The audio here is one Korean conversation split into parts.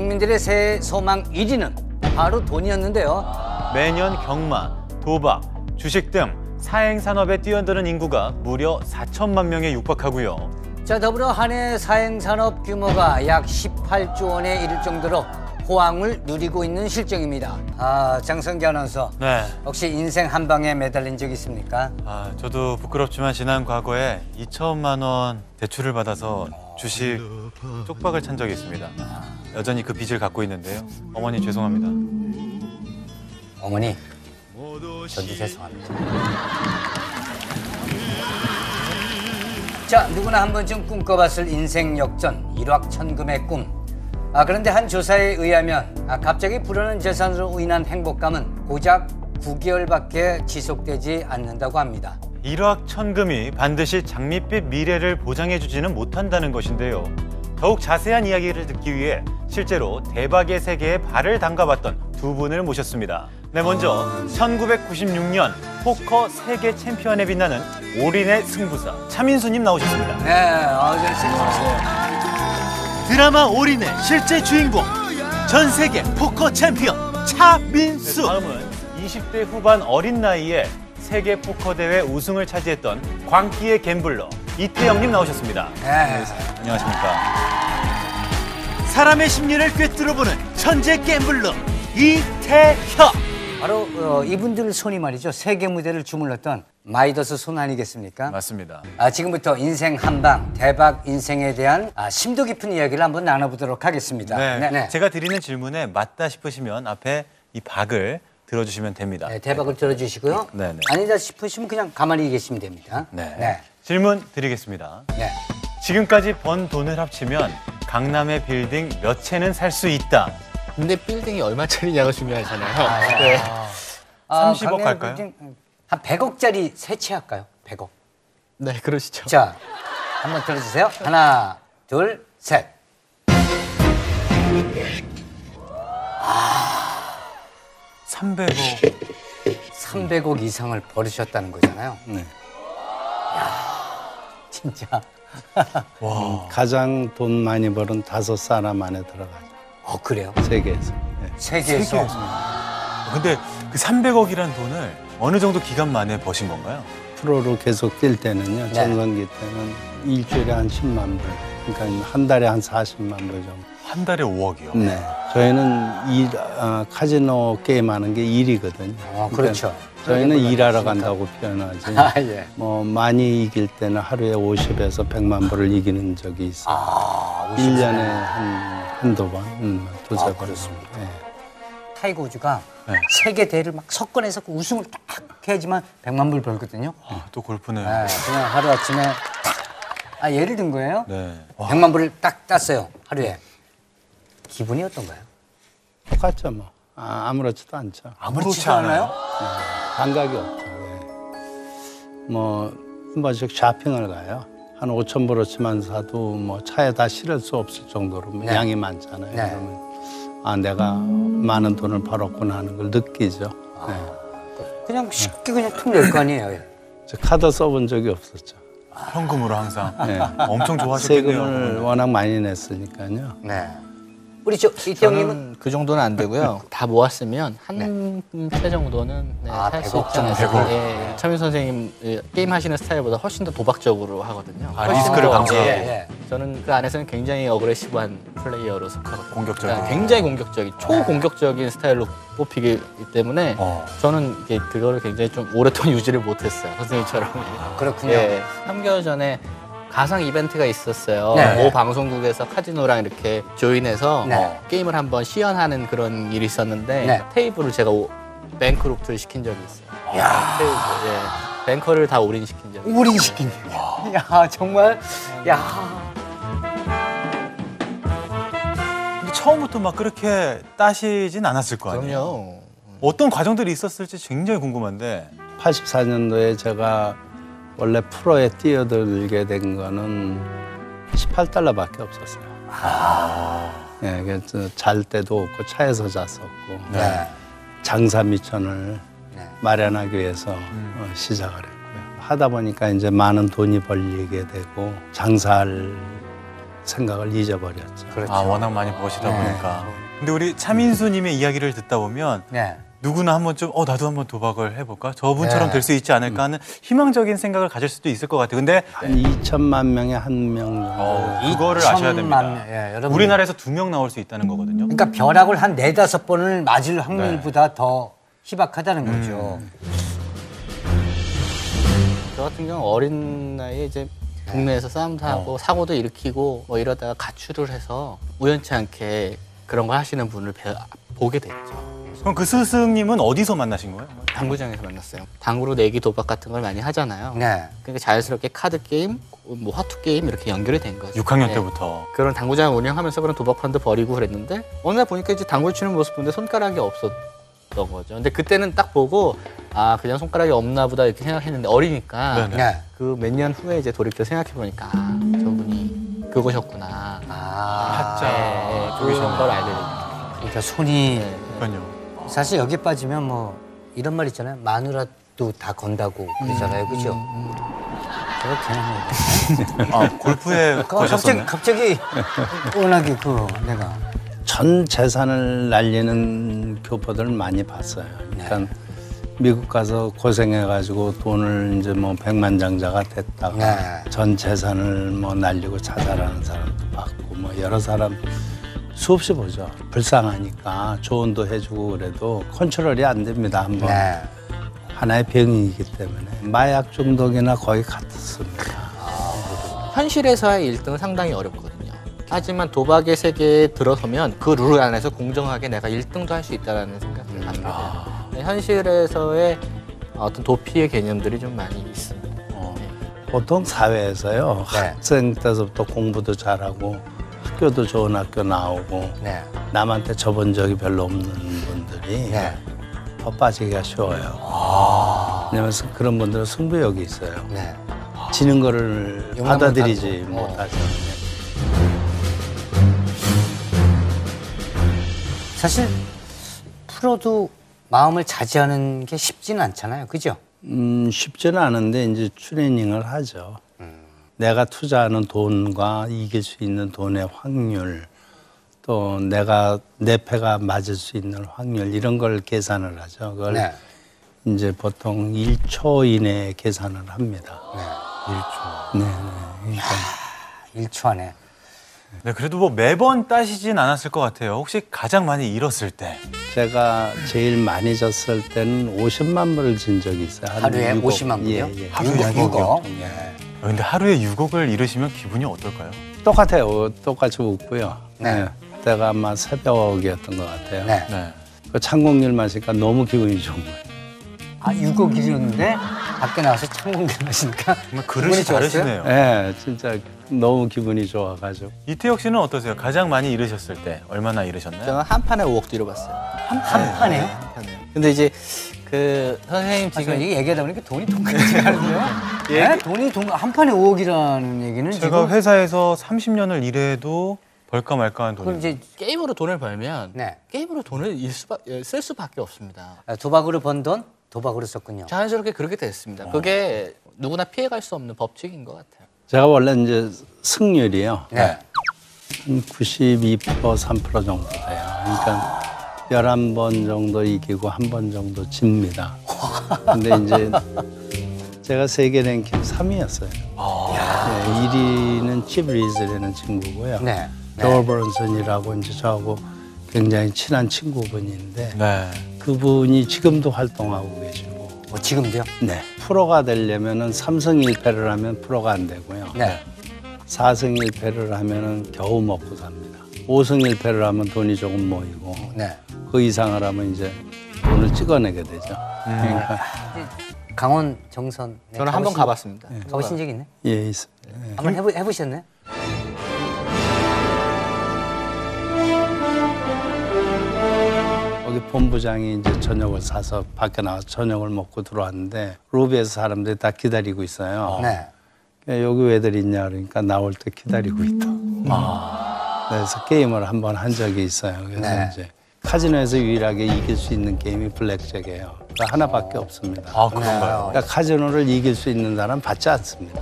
국민들의 새해 소망 1위는 바로 돈이었는데요. 매년 경마, 도박, 주식 등 사행산업에 뛰어드는 인구가 무려 4천만 명에 육박하고요. 자, 더불어 한 해 사행산업 규모가 약 18조 원에 이를 정도로 호황을 누리고 있는 실정입니다. 장성기 아나운서. 네. 혹시 인생 한 방에 매달린 적 있습니까? 저도 부끄럽지만 지난 과거에 2천만 원 대출을 받아서 주식 쪽박을 찬 적이 있습니다. 여전히 그 빚을 갖고 있는데요. 어머니 죄송합니다. 어머니, 저도 죄송합니다. 자, 누구나 한 번쯤 꿈꿔봤을 인생 역전, 일확천금의 꿈. 그런데 한 조사에 의하면 갑자기 불어난 재산으로 인한 행복감은 고작 9개월밖에 지속되지 않는다고 합니다. 일확천금이 반드시 장밋빛 미래를 보장해주지는 못한다는 것인데요. 더욱 자세한 이야기를 듣기 위해 실제로 대박의 세계에 발을 담가봤던 두 분을 모셨습니다. 네, 먼저 1996년 포커 세계 챔피언에 빛나는 올인의 승부사 차민수님 나오셨습니다. 네, 잘생겼어요. 드라마 올인의 실제 주인공, 전 세계 포커 챔피언 차민수. 네, 다음은 20대 후반 어린 나이에 세계 포커 대회 우승을 차지했던 광기의 갬블러 이태영님 나오셨습니다. 네. 안녕하십니까. 사람의 심리를 꿰뚫어보는 천재 갬블러 이태형. 바로 이분들 손이 말이죠. 세계 무대를 주물렀던 마이더스 손 아니겠습니까? 맞습니다. 지금부터 인생 한방, 대박 인생에 대한 심도 깊은 이야기를 한번 나눠보도록 하겠습니다. 네. 제가 드리는 질문에 맞다 싶으시면 앞에 이 박을 들어주시면 됩니다. 네, 대박을 들어주시고요. 네네. 아니다 싶으시면 그냥 가만히 계시면 됩니다. 네. 질문 드리겠습니다. 네. 지금까지 번 돈을 합치면 강남의 빌딩 몇 채는 살 수 있다. 근데 빌딩이 얼마짜리냐가 중요하잖아요. 네. 30억 갈까요? 한 100억짜리 세 채 할까요? 100억. 네, 그러시죠. 자, 한번 들어주세요. 하나, 둘, 셋. 300억. 300억 이상을 벌으셨다는 거잖아요. 네. 진짜. 와. 가장 돈 많이 벌은 5사람 안에 들어가죠. 그래요? 세계에서. 네. 세계에서. 근데 그 300억이란 돈을 어느 정도 기간 만에 버신 건가요? 프로로 계속 뛸 때는요. 네. 전성기 때는 일주일에 한 10만 불. 그러니까 한 달에 한 40만 불 정도. 한 달에 5억이요? 네. 저희는 카지노 게임하는 게 일이거든요. 그렇죠. 저희는 일하러 간다고 표현하지. 예. 뭐 많이 이길 때는 하루에 50에서 100만 불을 이기는 적이 있어요. 1년에 한두 번, 두세 번. 그렇습니다. 네. 타이거 우즈가 네. 세계 대회를 막 석권해서 우승을 딱 해야지만 100만 불 벌거든요. 또 골프네요. 네, 그냥 하루아침에 딱. 예를 든 거예요. 네. 100만 불을 딱 땄어요. 하루에. 기분이 어떤가요? 똑같죠, 뭐. 아무렇지도 않죠. 아무렇지도 않아요? 감각이 없죠. 네. 뭐, 한 번씩 쇼핑을 가요. 한 5천 불어치만 사도 뭐 차에 다 실을 수 없을 정도로 양이 많잖아요. 네. 그러면 내가 많은 돈을 벌었구나 하는 걸 느끼죠. 네. 그냥 쉽게 그냥 툭 낼 거 아니에요. 저 카드 써본 적이 없었죠. 현금으로 항상. 네. 엄청 좋아하셨겠네요. 세금을 워낙 많이 냈으니까요. 네. 우리 이태형님은 저는 그 정도는 안 되고요. 다 모았으면 한 채 정도는 살 수 100억 있지 정도. 않을까. 예, 차민 선생님 게임 하시는 스타일보다 훨씬 더 도박적으로 하거든요. 리스크를 더, 감수하고. 예. 저는 그 안에서는 굉장히 어그레시브한 플레이어로 속하거든요. 공격적인. 굉장히 공격적인, 초공격적인 스타일로 뽑히기 때문에 저는 이게 그거를 굉장히 좀 오랫동안 유지를 못했어요. 선생님처럼. 그렇군요. 예, 3개월 전에 가상 이벤트가 있었어요. 네. 모 방송국에서 카지노랑 이렇게 조인해서 네. 게임을 한번 시연하는 그런 일이 있었는데 네. 테이블을 제가 뱅크루트를 시킨 적이 있어요. 테이블, 예. 뱅커를 다 올인시킨 적이 있어요. 우린 시킨. 야, 정말. 야. 근데 처음부터 막 그렇게 따시진 않았을 거 아니에요? 그럼요. 어떤 과정들이 있었을지 굉장히 궁금한데. 84년도에 제가 원래 프로에 뛰어들게 된 거는 $18밖에 없었어요. 예, 그래서 잘 때도 없고 차에서 잤었고 네. 장사 미천을 마련하기 위해서 시작을 했고요. 하다 보니까 이제 많은 돈이 벌리게 되고 장사할 생각을 잊어버렸죠. 그렇죠. 아, 워낙 많이 보시다 네. 보니까. 근데 우리 차민수님의 이야기를 듣다 보면 네. 누구나 한 번쯤 나도 한번 도박을 해볼까? 저분처럼 네. 될 수 있지 않을까 하는 희망적인 생각을 가질 수도 있을 것 같아요. 근데 한 2천만 명에 한 명 정도. 그거를 아셔야 됩니다. 2천만 명. 예, 여러분. 우리나라에서 2명 나올 수 있다는 거거든요. 그러니까 벼락을 한 4-5번을 맞을 확률보다 더 희박하다는 거죠. 저 같은 경우 어린 나이에 이제 국내에서 싸움도 하고 사고도 일으키고 뭐 이러다가 가출을 해서 우연치 않게 그런 걸 하시는 분을 보게 됐죠. 그럼 그 스승님은 어디서 만나신 거예요? 당구장에서 만났어요. 당구로 내기 도박 같은 걸 많이 하잖아요. 네. 그러니까 자연스럽게 카드 게임, 뭐 화투 게임 이렇게 연결이 된 거죠. 6학년 네. 때부터. 그런 당구장 운영하면서 그런 도박판도 버리고 그랬는데 어느 날 보니까 이제 당구를 치는 모습 보는데 손가락이 없었던 거죠. 근데 그때는 딱 보고 아 그냥 손가락이 없나 보다 이렇게 생각했는데 어리니까 네네. 네. 그 몇 년 후에 이제 돌이켜 생각해 보니까 아, 저분이 그거셨구나. 아. 네, 그런 걸 알게 됐죠. 그러니까 손이 그러니까요. 사실 여기 빠지면 뭐 이런 말 있잖아요. 마누라도 다 건다고 그러잖아요. 그죠? 제가 괜한 아, 골프에 거셨었네. 갑자기 워낙에 내가. 전 재산을 날리는 교포들을 많이 봤어요. 그러니까 미국 가서 고생해가지고 돈을 이제 뭐 백만장자가 됐다가 네. 전 재산을 뭐 날리고 자살하는 사람도 봤고 뭐 여러 사람 수없이 보죠. 불쌍하니까 조언도 해주고 그래도 컨트롤이 안 됩니다. 한번 네. 하나의 병이기 때문에 마약 중독이나 거의 같습니다. 현실에서의 1등은 상당히 어렵거든요. 하지만 도박의 세계에 들어서면 그 룰 안에서 공정하게 내가 1등도 할 수 있다는 생각을 갖게 돼요. 현실에서의 어떤 도피의 개념들이 좀 많이 있습니다. 보통 사회에서요. 네. 학생 때부터 공부도 잘하고 학교도 좋은 학교 나오고 네. 남한테 접은 적이 별로 없는 분들이 네. 더 빠지기가 쉬워요. 왜냐면 그런 분들은 승부욕이 있어요. 네. 지는 거를 용납 받아들이지 못하고. 못하죠. 사실 프로도 마음을 자제하는 게 쉽지는 않잖아요. 그죠? 쉽지는 않은데 이제 트레이닝을 하죠. 내가 투자하는 돈과 이길 수 있는 돈의 확률, 또 내 패가 맞을 수 있는 확률 이런 걸 계산을 하죠. 그걸 네. 이제 보통 1초 이내에 계산을 합니다. 1초. 네, 네. 그러니까 1초 안에. 네, 그래도 뭐 매번 따시진 않았을 것 같아요. 혹시 가장 많이 잃었을 때? 제가 제일 많이 졌을 때는 50만 불을 진 적이 있어요. 한 하루에 6억. 50만 불이요? 예, 예. 하루에 6억. 근데 하루에 6억을 잃으시면 기분이 어떨까요? 똑같아요. 똑같이 웃고요. 네. 네. 그때가 아마 새벽이었던 것 같아요. 네. 네. 그 창공일 마시니까 너무 기분이 좋은 거예요. 아, 6억이었는데 밖에 나와서 창공기 마시니까 정말 그릇이 다르시네요. 네, 진짜 너무 기분이 좋아가지고. 이태혁 씨는 어떠세요? 가장 많이 잃으셨을 때 얼마나 잃으셨나요? 저는 한 판에 5억 뒤로봤어요. 한 판에요? 한 판에. 근데 이제 그 선생님 지금 지금 이게 얘기하다 보니까 돈이 통쾌하지 않은데요? 네? 돈이 한 판에 5억이라는 얘기는 제가 지금 회사에서 30년을 일해도 벌까 말까한 그럼 돈이. 이제 게임으로 돈을 벌면 네. 게임으로 돈을 쓸 수밖에 없습니다. 도박으로 번 돈 도박으로 썼군요. 자연스럽게 그렇게 됐습니다. 그게 누구나 피해갈 수 없는 법칙인 것 같아요. 제가 원래 이제 승률이요. 네. 한 92%, 3% 정도 돼요. 그러니까 11번 정도 이기고 한 번 정도 집니다. 근데 이제 제가 세계 랭킹 3위였어요. 네, 1위는 칩 리즈라는 친구고요. 네. 조얼 버런슨이라고 이제 저하고 굉장히 친한 친구분인데 네. 그분이 지금도 활동하고 계시고. 지금도요? 네. 프로가 되려면은 3승 1패를 하면 프로가 안 되고요. 네. 4승 1패를 하면은 겨우 먹고 삽니다. 5승 1패를 하면 돈이 조금 모이고 네. 그 이상을 하면 이제 돈을 찍어내게 되죠. 그러니까 강원 정선. 네, 저는 한 번 가봤습니다. 가보신 적 있네? 예, 있습니다. 예. 한번 해보셨네? 거기 본부장이 이제 저녁을 사서 밖에 나와서 저녁을 먹고 들어왔는데 로비에서 사람들이 다 기다리고 있어요. 네. 여기 왜들 있냐 그러니까 나올 때 기다리고 있다. 그래서 게임을 한 번 한 적이 있어요. 그래서 네. 이제 카지노에서 유일하게 이길 수 있는 게임이 블랙잭이에요. 그러니까 하나밖에 없습니다. 아, 그런가요? 그러니까 카지노를 이길 수 있는 사람 받지 않습니다.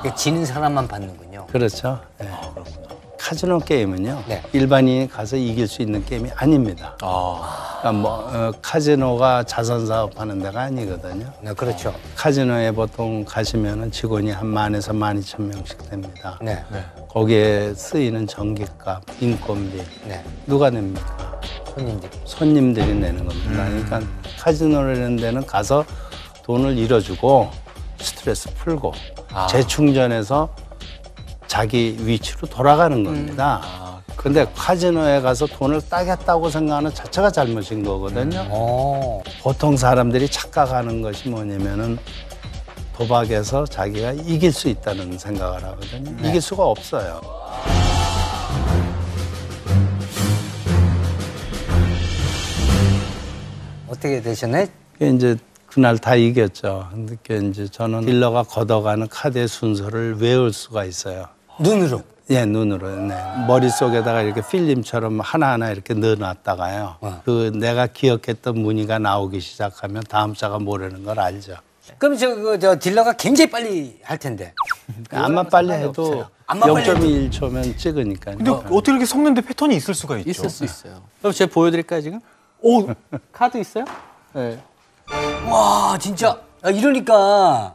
이게 지는 사람만 받는군요. 그렇죠. 네. 카지노 게임은요. 네. 일반인이 가서 이길 수 있는 게임이 아닙니다. 그러니까 뭐 카지노가 자선 사업하는 데가 아니거든요. 네, 그렇죠. 카지노에 보통 가시면은 직원이 한 10,000에서 12,000명씩 됩니다. 네. 거기에 쓰이는 전기값, 인건비 네. 누가 냅니까? 손님들이. 손님들이 내는 겁니다. 그러니까 카지노라는 데는 가서 돈을 잃어주고 스트레스 풀고 재충전해서 자기 위치로 돌아가는 겁니다. 근데 카지노에 가서 돈을 따겠다고 생각하는 자체가 잘못인 거거든요. 보통 사람들이 착각하는 것이 뭐냐면은 도박에서 자기가 이길 수 있다는 생각을 하거든요. 이길 수가 없어요. 어떻게 되셨나요? 이제 그날 다 이겼죠. 근데 이제 저는 딜러가 걷어가는 카드의 순서를 외울 수가 있어요. 눈으로. 예, 눈으로. 네. 머릿속에다가 이렇게 필름처럼 하나하나 이렇게 넣어놨다가요. 그 내가 기억했던 문의가 나오기 시작하면 다음 자가 뭐라는 걸 알죠. 그럼 저 딜러가 굉장히 빨리 할 텐데. 암만 빨리 해도 암만 빨리 0.1초면 찍으니까요. 근데 어떻게 이렇게 섞는데 패턴이 있을 수가 있죠? 있을 수 있어요. 그럼 제가 보여드릴까요 지금? 오 카드 있어요? 네. 와, 진짜. 이러니까.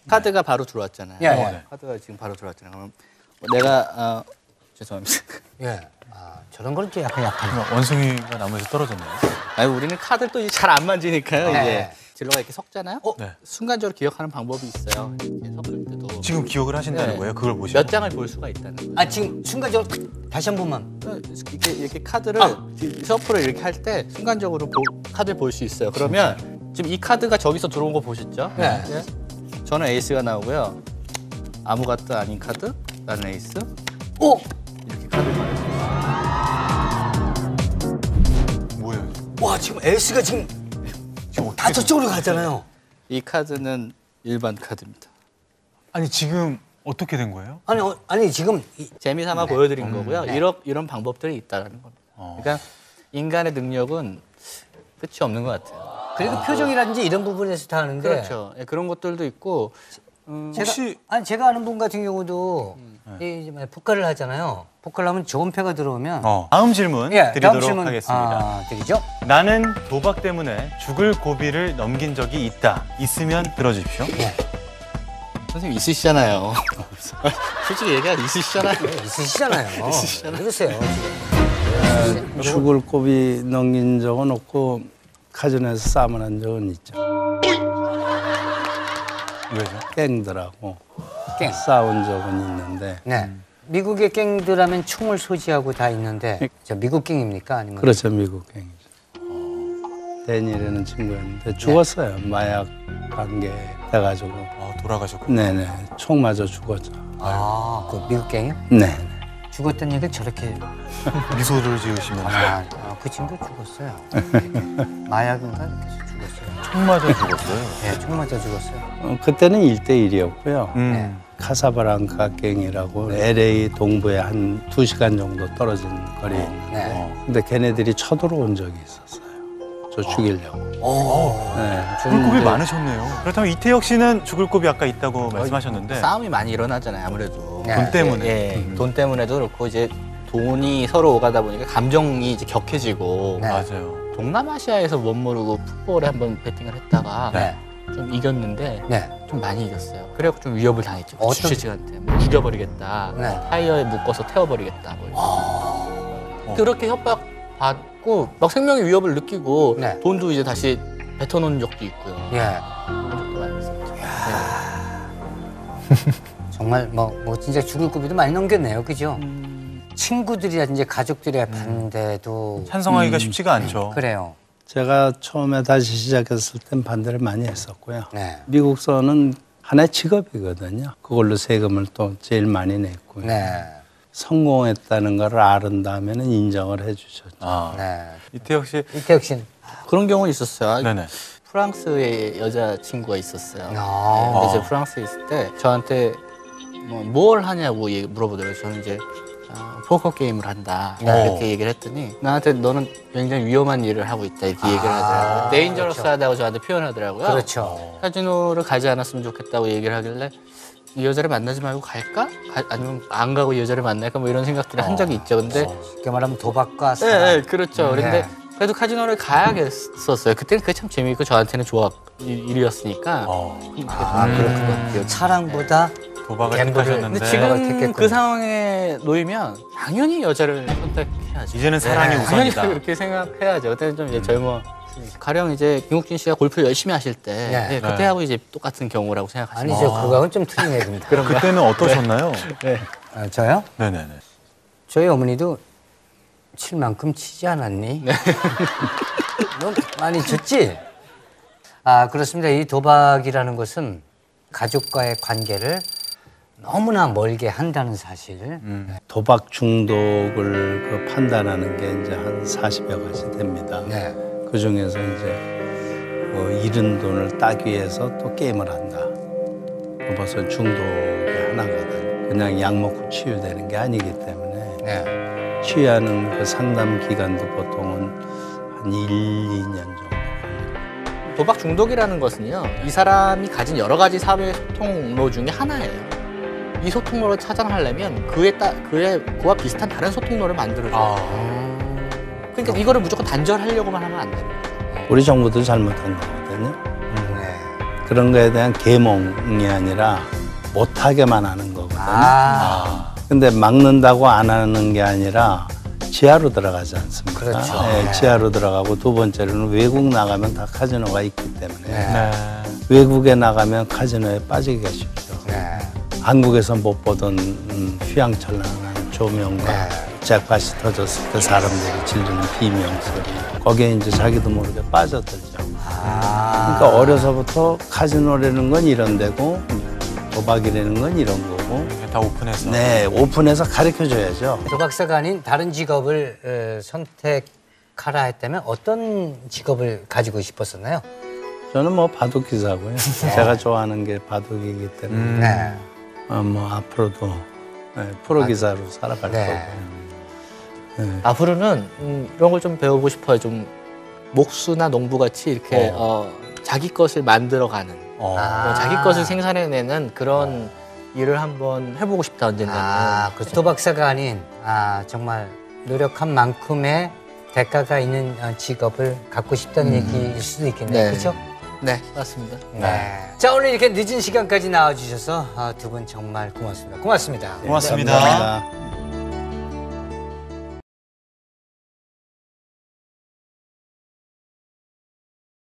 카드가 바로 들어왔잖아요. 예, 예. 카드가 지금 바로 들어왔잖아요. 그럼 내가 죄송합니다. 예. 저런 건 좀 약간 약한. 원숭이가 나무에서 떨어졌네요. 아니 우리는 카드 또 잘 안 만지니까요. 네. 이제 딜러가 이렇게 섞잖아요. 네. 순간적으로 기억하는 방법이 있어요. 이렇게 섞을 때도 지금 기억을 하신다는 네. 거예요? 그걸 보시고? 몇 장을 볼 수가 있다는 거예요. 지금 순간적으로 다시 한 번만. 이렇게 카드를 셔플을 이렇게 할 때 순간적으로 카드를 볼 수 있어요. 그러면 지금 이 카드가 저기서 들어온 거 보셨죠? 네. 저는 에이스가 나오고요. 아무것도 아닌 카드, 나는 에이스. 오! 이렇게 카드를 말해요. 뭐예요? 와, 지금 에이스가 지금 다 저쪽으로 갔잖아요. 이 카드는 일반 카드입니다. 아니 지금 어떻게 된 거예요? 아니 지금 재미삼아 보여드린 거고요. 이런 방법들이 있다는 겁니다. 그러니까 인간의 능력은 끝이 없는 것 같아요. 그리고 표정이라든지 이런 부분에서 다 하는데. 그렇죠. 예, 그런 것들도 있고 제가 아는 분 같은 경우도 이 포카를 하잖아요. 포카를 하면 좋은 패가 들어오면 다음 질문 다음 드리도록 질문 하겠습니다. 드리죠. 나는 도박 때문에 죽을 고비를 넘긴 적이 있다. 있으면 들어주십시오. 선생님 있으시잖아요. 솔직히 얘기하면 있으시잖아요. 있으시잖아요. 그러세요. 죽을 고비 넘긴 적은 없고 카지노에서 싸움을 한 적은 있죠. 왜죠? 갱들하고 갱. 싸운 적은 있는데 네. 미국의 갱들하면 총을 소지하고 다 있는데 저 미국 갱입니까? 아니면 그렇죠, 미국 갱이죠. 데니라는 친구였는데 죽었어요. 마약 관계 돼가지고. 돌아가셨군요. 네네, 총 맞아 죽었죠. 그 미국 갱이요? 네. 죽었다는 얘기를 저렇게 미소를 지으시면서 그 친구 죽었어요. 마약인가 이렇게 해서 죽었어요. 총 맞아 죽었어요. 네, 총 맞아 죽었어요. 그때는 1대1이었고요. 네. 카사브랑카 갱이라고 LA 동부에 한 2시간 정도 떨어진 거리에 있는데 네. 근데 걔네들이 쳐들어온 적이 있었어요. 저 죽이려고. 네. 죽을 고비 많으셨네요. 그렇다면 이태혁 씨는 죽을 고비 아까 있다고 말씀하셨는데 싸움이 많이 일어나잖아요. 아무래도 네. 돈 때문에. 예, 돈 때문에도 그렇고 이제 돈이 서로 오가다 보니까 감정이 이제 격해지고 네. 맞아요. 동남아시아에서 못 모르고 풋볼에 한번 배팅을 했다가 네. 좀 이겼는데 네. 좀 많이 이겼어요. 그래갖고 좀 위협을 당했죠. 어떤- 주최측한테 뭐 죽여버리겠다, 네. 타이어에 묶어서 태워버리겠다. 뭐 그렇게 협박 받고 막 생명의 위협을 느끼고 네. 돈도 이제 다시 뱉어놓은 적도 있고요. 예. 그런 적도 많이 있었죠. 정말 뭐 진짜 죽을 고비도 많이 넘겼네요, 그죠? 친구들이라든지 가족들의 반대도 찬성하기가 쉽지가 않죠. 그래요. 제가 처음에 다시 시작했을 땐 반대를 많이 했었고요. 네. 미국서는 하나의 직업이거든요. 그걸로 세금을 또 제일 많이 냈고요. 네. 성공했다는 걸 아는 다음에는 인정을 해주셨죠. 네. 이태혁 씨. 이태혁 씨는 그런 경우 있었어요. 네네. 프랑스에 여자친구가 있었어요. 아. 근데 제가 프랑스에 있을 때 저한테 뭘 하냐고 물어보더라고요. 저는 이제 포커 게임을 한다 이렇게 얘기를 했더니 나한테 너는 굉장히 위험한 일을 하고 있다 이렇게 얘기를 하더라고요. 데인저러스하다고 저한테 표현하더라고요. 그렇죠. 카지노를 가지 않았으면 좋겠다고 얘기를 하길래 이 여자를 만나지 말고 갈까? 아니면 안 가고 이 여자를 만날까? 뭐 이런 생각들을 한 적이 있죠. 근데 쉽게 말하면 도박과 네, 사랑. 네, 그렇죠. 네. 그런데 그래도 카지노를 가야겠었어요. 그때는 그게 참 재미있고 저한테는 일이었으니까. 그렇군요. 같아요. 사랑보다 도박을 갬블을- 택하셨는데 근데 지금 택했군요. 그 상황에 놓이면 당연히 여자를 선택해야죠. 이제는 사랑이 네. 당연히 우선이다. 그렇게 생각해야죠. 그때는 좀 이제 젊었으니까. 가령 이제 김국진 씨가 골프를 열심히 하실 때 네. 네, 그때하고 이제 똑같은 경우라고 생각하시면 아니죠. 그거하고는 좀 틀린 얘기입니다. 그때는 어떠셨나요? 저요? 네네네. 저희 어머니도 칠 만큼 치지 않았니? 너 많이 쳤지? 그렇습니다. 이 도박이라는 것은 가족과의 관계를 너무나 멀게 한다는 사실. 도박 중독을 그 판단하는 게 이제 한 40여 가지 됩니다. 네. 그 중에서 이제 잃은 돈을 따기 위해서 또 게임을 한다. 그 벌써 중독의 하나거든. 그냥 약 먹고 치유되는 게 아니기 때문에 네. 치유하는 그 상담 기간도 보통은 한 1, 2년 정도. 도박 중독이라는 것은요, 이 사람이 가진 여러 가지 사회 소통로 중에 하나예요. 이 소통로를 차단하려면 그와 비슷한 다른 소통로를 만들어줘요. 그러니까 이거를 무조건 단절하려고만 하면 안 되는 거예요. 우리 정부도 잘못한 거거든요. 네. 그런 거에 대한 계몽이 아니라 못하게만 하는 거거든요. 근데 막는다고 안 하는 게 아니라 지하로 들어가지 않습니까? 그렇죠. 네, 네. 지하로 들어가고 두 번째로는 외국 나가면 다 카지노가 있기 때문에 네. 외국에 나가면 카지노에 빠지기가 쉽죠. 네. 한국에서 못 보던 휘황찬란한 조명과 잭팟이 터졌을 때 사람들이 지르는 비명소리 거기에 이제 자기도 모르게 빠져들죠. 그러니까 어려서부터 카지노라는 건 이런 데고 도박이라는 건 이런 거고 다 오픈해서. 네, 오픈해서 가르쳐줘야죠. 도박사가 아닌 다른 직업을 선택하라 했다면 어떤 직업을 가지고 싶었었나요? 저는 뭐 바둑기사고요. 제가 좋아하는 게 바둑이기 때문에 네. 뭐 앞으로도 프로기사로 살아갈 네. 거고요. 앞으로는 이런 걸 좀 배우고 싶어요. 좀 목수나 농부 같이 이렇게 자기 것을 만들어가는, 자기 것을 생산해내는 그런 일을 한번 해보고 싶다 언젠가는. 그 도박사가 아닌 정말 노력한 만큼의 대가가 있는 직업을 갖고 싶다는 얘기일 수도 있겠네요. 네. 그렇죠? 네, 맞습니다. 네. 자, 오늘 이렇게 늦은 시간까지 나와주셔서 두 분 정말 고맙습니다. 고맙습니다. 고맙습니다. 감사합니다.